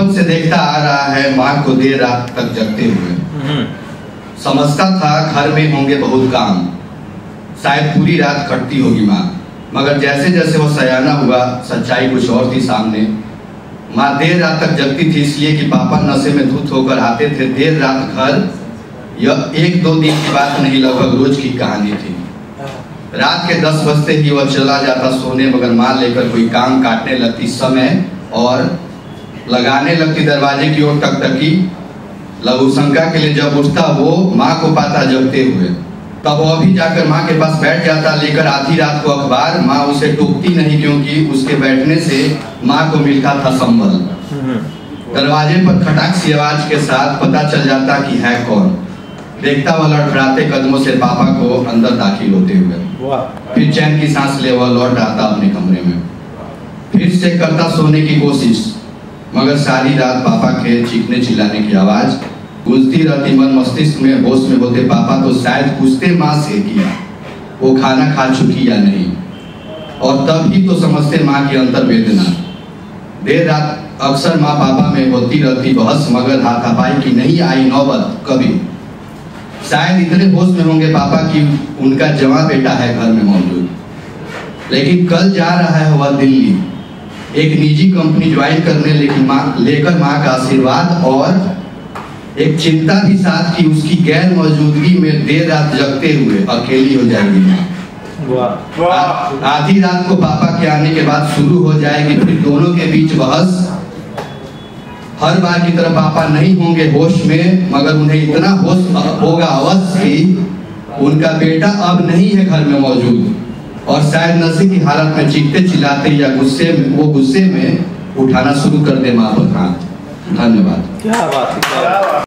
बचपन से देखता आ रहा है माँ को देर रात तक जगते हुए। समझता था घर में होंगे बहुत काम, शायद पूरी रात खटती होगी माँ। मगर जैसे जैसे वो सयाना हुआ सच्चाई कुछ और थी सामने। माँ देर रात तक जगती थी इसलिए कि पापा नशे में धुत होकर आते थे देर रात घर। यह एक दो दिन की बात नहीं, लगभग रोज की कहानी थी। रात के 10 बजते ही वह चला जाता सोने, मगर माँ लेकर कोई काम काटने लगती समय और लगाने लगती दरवाजे की ओर टकटकी। लघु शंका के लिए जब उठता वो माँ को पाता जगते हुए, तब वो अभी जाकर माँ के पास बैठ जाता लेकर आधी रात को अखबार। माँ उसे टोकती नहीं क्योंकि उसके बैठने से माँ को मिलता था संबल। दरवाजे पर खटाक सी आवाज के साथ पता चल जाता कि है कौन। देखता वह लड़खड़ाते कदमों से पापा को अंदर दाखिल होते हुए, फिर चैन की सांस ले वह लौट आता अपने कमरे में। फिर से करता सोने की कोशिश, मगर सारी रात पापा के चीखने चिल्लाने की आवाज गूंजती रहती। मन मस्तिष्क में होश में होते पापा तो शायद पूछते माँ से किया वो खाना खा चुकी या नहीं, और तब ही तो समझते माँ की अंतर वेदना। देर रात अक्सर माँ पापा में होती रहती बहस, मगर हाथापाई की नहीं आई नौबत कभी। शायद इतने होश में होंगे पापा कि उनका जवां बेटा है घर में मौजूद। लेकिन कल जा रहा है वह दिल्ली एक निजी कंपनी ज्वाइन करने, लेकर माँ का आशीर्वाद और एक चिंता भी साथ की उसकी गैर मौजूदगी में देर रात जगते हुए अकेली हो जाएगी माँ। आधी रात को पापा के आने के बाद शुरू हो जाएगी फिर दोनों के बीच बहस। हर बार की तरह पापा नहीं होंगे होश में, मगर उन्हें इतना होश होगा अवश्य कि उनका बेटा अब नहीं है घर में मौजूद, और शायद नशे की हालत में चीखते चिल्लाते या गुस्से में उठाना शुरू कर दे माँ पर हाथ। धन्यवाद। क्या बात है।